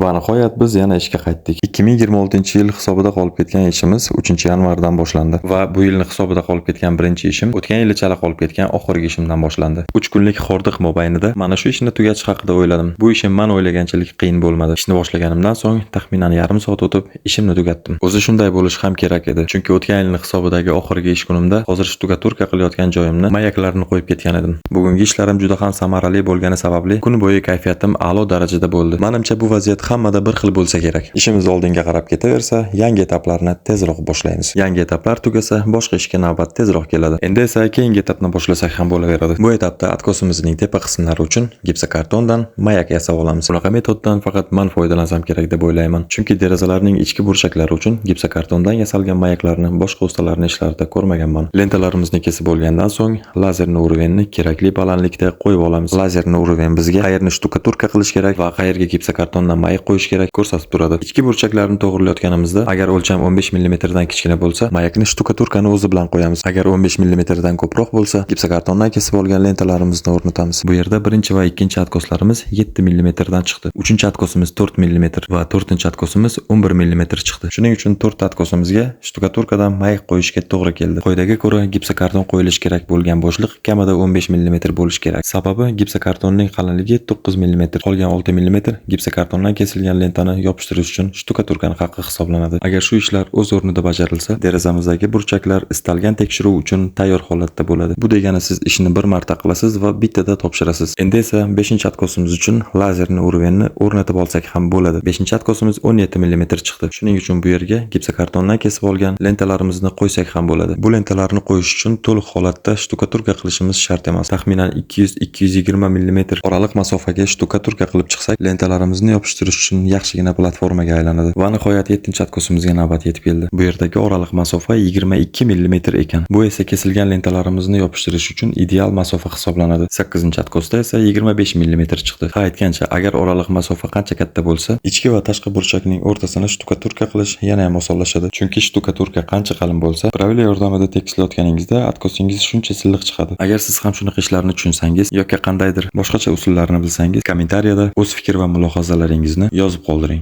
Va nihoyat biz yana ishga qaytdik. 2026-yil hisobida qolib ketgan ishimiz 3-yanvardan boshlandi va bu yilning hisobida qolib ketgan birinchi ishim o'tgan yili chala qolib ketgan oxirgi ishimdan boshlandi. 3 kunlik hordiq mobaynida mana shu ishni tugatish haqida o'yladim. Bu ishim men o'ylaganchalik qiyin bo'lmadi. Ishni boshlaganimdan so'ng taxminan yarim soat o'tib ishimni tugatdim. O'zi shunday bo'lishi ham kerak edi. Chunki o'tgan yilning hisobidagi oxirgi ish kunimda hozir shtukaturka qilayotgan joyimni mayaklarni qo'yib ketgan edim. Bugungi ishlarim juda ham samarali bo'lgani sababli kun bo'yi kayfiyatim a'lo darajada bo'ldi. Menimcha bu vaziyat hammada bir xil bo'lsa kerak. Ishimiz oldinga qarab ketaversa, yangi etaplarni tezroq boshlaymiz. Yangi etaplar tugasa, boshqa ishga navbat tezroq keladi. Endi esa keyingi etapni boshlasak ham bo'laveradi. Bu etapda atkosimizning tepa qismlari uchun gipsokartondan mayak yasab olamiz. Bunaqa metoddan faqat men foydalansam kerak deb o'ylayman. Chunki derazalarning ichki burchaklari uchun gipsokartondan yasalgan mayaklarni boshqa ustalarning ishlarida ko'rmaganman. Lentalarimizni kesib olgandan so'ng lazerni urvenni kerakli balandlikda qo'yib olamiz. Lazerni urven bizga qayerni shtukaturka qilish kerak va qayerga gipsokartondan mayak qo'yish kerak ko'rsatib turadi. Ichki burchaklarni to'g'irlayotganimizda agar o'lcham 15 mm dan kichkina bo'lsa, mayakni shtukaturkani o'zi bilan qo'yamiz. Agar 15 mm dan ko'proq bo'lsa, gipsokartondan kesib olgan lentalarimizni o'rnatamiz. Bu yerda birinchi va ikkinchi atkoslarimiz 7 mm dan chiqdi. Uchinchi atkosimiz 4 mm va to'rtinchi atkosimiz 11 mm chiqdi. Shuning uchun 4 atkosimizga shtukaturkadan mayak qo'yishga to'g'ri keldi. Qoidaga ko'ra gipsokarton qo'yilishi kerak bo'lgan bo'shliq kamida 15 mm bo'lishi kerak. Sababi gipsokartonning qalinligi 9 mm, qolgan 6 mm gipsokartondan kesilgan lentani yopishtirish uchun shtukaturkaning haqqi hisoblanadi. Agar shu ishlar o'z o'rnida bajarilsa, derazamizdagi burchaklar istalgan tekshiruv uchun tayyor holatda bo'ladi. Bu degani siz ishni bir marta qilasiz va bittada topshirasiz. Endi esa 5-atkosimiz uchun lazerni urvenni o'rnatib olsak ham bo'ladi. 5-atkosimiz 17 mm chiqdi. Shuning uchun bu yerga gipsokartondan kesib olgan lentalarimizni qo'ysak ham bo'ladi. Bu lentalarni qo'yish uchun to'liq holatda shtukaturka qilishimiz shart emas. Taxminan 200-220 mm oraliq masofaga shtukaturka qilib chiqsak, lentalarimizni yopishtirish uchun yaxshigina platformaga aylanadi. Va nihoyat 7-atkosimizga navbat yetib keldi. Bu yerdagi oraliq masofa 22 mm ekan. Bu esa kesilgan lentalarimizni yopishtirish uchun ideal masofa hisoblanadi. 8-atkosda esa 25 mm chiqdi. Ha, aytgancha, agar oraliq masofa qancha katta bo'lsa, ichki va tashqi burchakning o'rtasini shtukaturka qilish yana ham osonlashadi. Chunki shtukaturka qancha qalin bo'lsa, pravila yordamida tekislayotganingizda atkosingiz shuncha silliq chiqadi. Agar siz ham shunaqa ishlarni tushunsangiz yoki qandaydir boshqacha usullarni bilsangiz, kommentariyada o'z fikr va mulohazalaringizni yozib qoldiring.